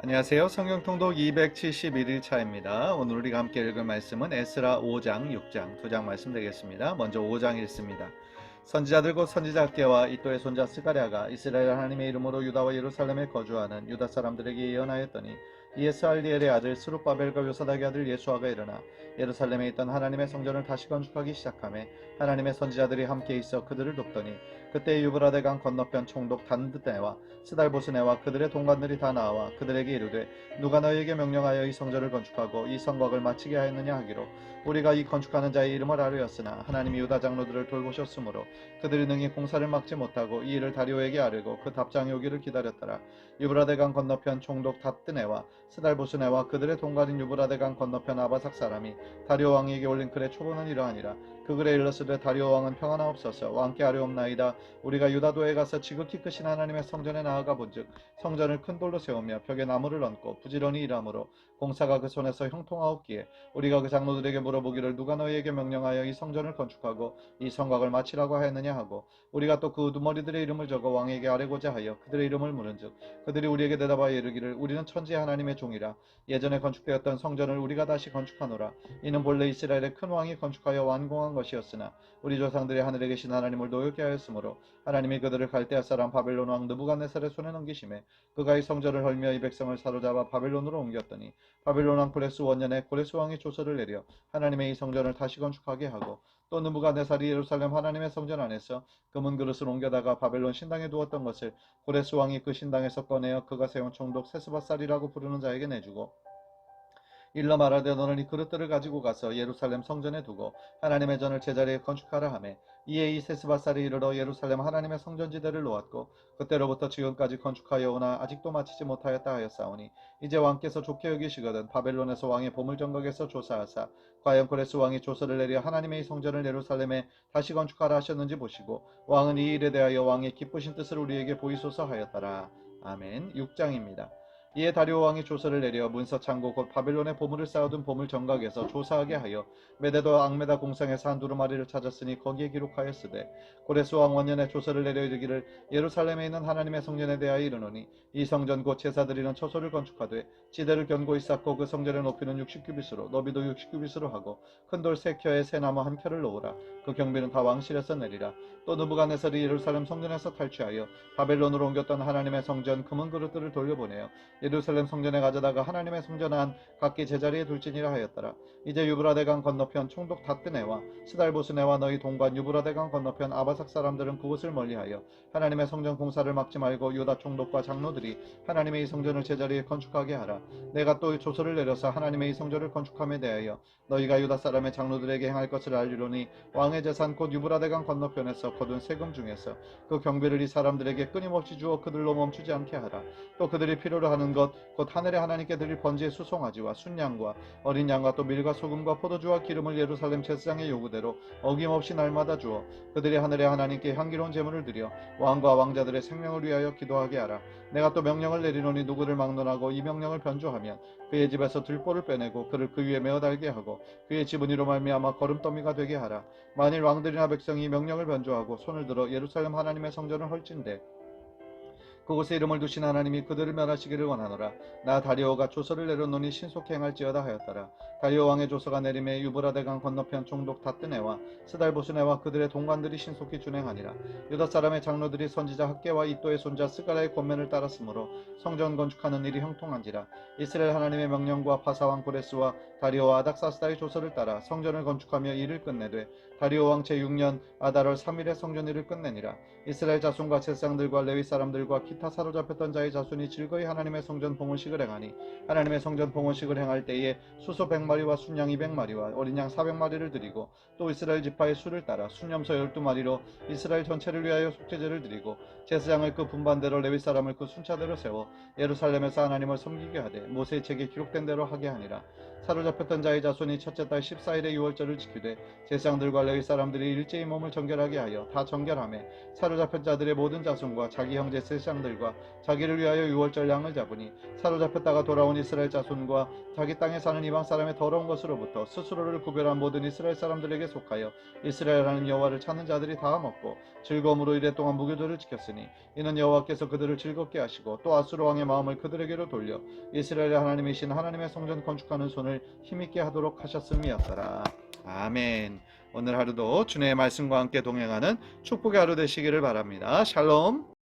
안녕하세요. 성경 통독 271일차입니다. 오늘 우리가 함께 읽을 말씀은 에스라 5장, 6장 두 장 말씀 되겠습니다. 먼저 5장 읽습니다. 선지자들 곧 선지자 학계와 이또의 손자 스가랴가 이스라엘 하나님의 이름으로 유다와 예루살렘에 거주하는 유다 사람들에게 예언하였더니 이에 스알디엘의 아들 스룹바벨과 요사닥의 아들 예수아가 일어나 예루살렘에 있던 하나님의 성전을 다시 건축하기 시작하매 하나님의 선지자들이 함께 있어 그들을 돕더니 그때 유브라데 강 건너편 총독 단드네와 스달보스네와 그들의 동관들이 다 나와 그들에게 이르되 누가 너희에게 명령하여 이 성전을 건축하고 이 성곽을 마치게 하였느냐 하기로 우리가 이 건축하는 자의 이름을 아뢰었으나 하나님이 유다 장로들을 돌보셨으므로 그들이 능히 공사를 막지 못하고 이 일을 다리오에게 아뢰고 그 답장이 오기를 기다렸더라. 유브라데 강 건너편 총독 답드네와 스달보스네와 그들의 동관인 유브라데 강 건너편 아바삭 사람이 다리오 왕에게 올린 글의 초본은 이러하니라. 그 글에 일렀으되 다리오 왕은 평안하옵소서. 왕께 아뢰옵나이다. 우리가 유다도에 가서 지극히 크신 하나님의 성전에 나아가 본즉 성전을 큰 돌로 세우며 벽에 나무를 얹고 부지런히 일하므로 공사가 그 손에서 형통하옵기에 우리가 그 장로들에게 물어보기를 누가 너희에게 명령하여 이 성전을 건축하고 이 성곽을 마치라고 하였느냐 하고 우리가 또 그 우두머리들의 이름을 적어 왕에게 아뢰고자 하여 그들의 이름을 물은즉 그들이 우리에게 대답하여 이르기를 우리는 천지의 하나님의 종이라. 예전에 건축되었던 성전을 우리가 다시 건축하노라. 이는 본래 이스라엘의 큰 왕이 건축하여 완공한 것이었으나 우리 조상들이 하늘에 계신 하나님을 노엽게 하였으므로 하나님이 그들을 갈대아 사람 바벨론 왕 느부갓네살의 손에 넘기심에 그가 이 성전을 헐며 이 백성을 사로잡아 바벨론으로 옮겼더니 바벨론 왕 고레스 원년에 고레스 왕이 조서를 내려 하나님의 이 성전을 다시 건축하게 하고 또 느부갓네살이 예루살렘 하나님의 성전 안에서 금은 그릇을 옮겨다가 바벨론 신당에 두었던 것을 고레스 왕이 그 신당에서 꺼내어 그가 세운 총독 세스바살이라고 부르는 자에게 내주고 일러 말하되 너는 이 그릇들을 가지고 가서 예루살렘 성전에 두고 하나님의 전을 제자리에 건축하라 하매 이에 이 세스바살이 이르러 예루살렘 하나님의 성전지대를 놓았고 그때로부터 지금까지 건축하여 오나 아직도 마치지 못하였다 하였사오니 이제 왕께서 좋게 여기시거든 바벨론에서 왕의 보물정각에서 조사하사 과연 고레스 왕이 조서를 내려 하나님의 이 성전을 예루살렘에 다시 건축하라 하셨는지 보시고 왕은 이 일에 대하여 왕의 기쁘신 뜻을 우리에게 보이소서 하였더라. 아멘. 6장입니다. 이에 다리오 왕이 조서를 내려 문서 창고 곧 바벨론의 보물을 쌓아둔 보물 정각에서 조사하게 하여 메데도 앙메다 공상에서 한 두루마리를 찾았으니 거기에 기록하였으되 고레스 왕 원년에 조서를 내려 이르기를 예루살렘에 있는 하나님의 성전에 대하여 이르노니 이 성전 곧 제사드리는 처소를 건축하되 지대를 견고히 쌓고 그 성전의 높이는 60규빗으로 너비도 60규빗으로 하고 큰 돌 3켜에 새 나무 1켜를 놓으라. 그 경비는 다 왕실에서 내리라. 또 느부갓네살이 예루살렘 성전에서 탈취하여 바벨론으로 옮겼던 하나님의 성전 금은 그릇들을 돌려보내어 예루살렘 성전에 가져다가 하나님의 성전 안 각기 제자리에 둘지니라 하였더라. 이제 유브라데 강 건너편 총독 다뜨네와 스달보스네와 너희 동관 유브라데 강 건너편 아바삭 사람들은 그곳을 멀리하여 하나님의 성전 공사를 막지 말고 유다 총독과 장로들이 하나님의 이 성전을 제자리에 건축하게 하라. 내가 또 조서를 내려서 하나님의 이 성전을 건축함에 대하여 너희가 유다 사람의 장로들에게 행할 것을 알리로니 왕의 재산 곧 유브라데 강 건너편에서 거둔 세금 중에서 그 경비를 이 사람들에게 끊임없이 주어 그들로 멈추지 않게 하라. 또 그들이 필요로 하는 것 곧 하늘의 하나님께 드릴 번제의 수송아지와 순양과 어린 양과 또 밀과 소금과 포도주와 기름을 예루살렘 제사장의 요구대로 어김없이 날마다 주어 그들이 하늘의 하나님께 향기로운 제물을 드려 왕과 왕자들의 생명을 위하여 기도하게 하라. 내가 또 명령을 내리노니 누구를 막론하고 이 명령을 변조하면 그의 집에서 들보를 빼내고 그를 그 위에 메어 달게 하고 그의 집은 이로 말미암아 거름더미가 되게 하라. 만일 왕들이나 백성이 이 명령을 변조하고 손을 들어 예루살렘 하나님의 성전을 헐진대 그곳에 이름을 두신 하나님이 그들을 멸하시기를 원하노라. 나 다리오가 조서를 내려놓으니 신속히 행할지어다 하였더라. 다리오 왕의 조서가 내림에 유브라데 강 건너편 총독 다뜨네와 스달보스네와 그들의 동관들이 신속히 준행하니라. 유다 사람의 장로들이 선지자 학계와 이또의 손자 스가랴의 권면을 따랐으므로 성전 건축하는 일이 형통한지라. 이스라엘 하나님의 명령과 바사왕 고레스와 다리오와 아닥사스다의 조서를 따라 성전을 건축하며 일을 끝내되 다리오 왕 제6년 아달월 3일에 성전 일을 끝내니라. 이스라엘 자손과 제사장들과 레위 사람들과 기타 사로잡혔던 자의 자손이 즐거이 하나님의 성전 봉헌식을 행하니 하나님의 성전 봉헌식을 행할 때에 수소 100마리와 순양 200마리와 어린 양 400마리를 드리고 또 이스라엘 지파의 수를 따라 순염소 12마리로 이스라엘 전체를 위하여 속죄제를 드리고 제사장을 그 분반대로 레위 사람을 그 순차대로 세워 예루살렘에서 하나님을 섬기게 하되 모세의 책에 기록된 대로 하게 하니라. 사로잡혔던 자의 자손이 첫째 달 14일의 유월절을 지키되 제사장들과 레위 사람들이 일제히 몸을 정결하게 하여 다 정결하며 사로잡힌 자들의 모든 자손과 자기 형제 세상들과 자기를 위하여 유월절 양을 잡으니 사로잡혔다가 돌아온 이스라엘 자손과 자기 땅에 사는 이방 사람의 더러운 것으로부터 스스로를 구별한 모든 이스라엘 사람들에게 속하여 이스라엘 하나님 여호와를 찾는 자들이 다 먹고 즐거움으로 이랫동안 무교절을 지켰으니 이는 여호와께서 그들을 즐겁게 하시고 또 아수르 왕의 마음을 그들에게로 돌려 이스라엘의 하나님이신 하나님의 성전 건축하는 손을 힘있게 하도록 하셨음이었더라. 아멘. 오늘 하루도 주님의 말씀과 함께 동행하는 축복의 하루 되시기를 바랍니다. 샬롬.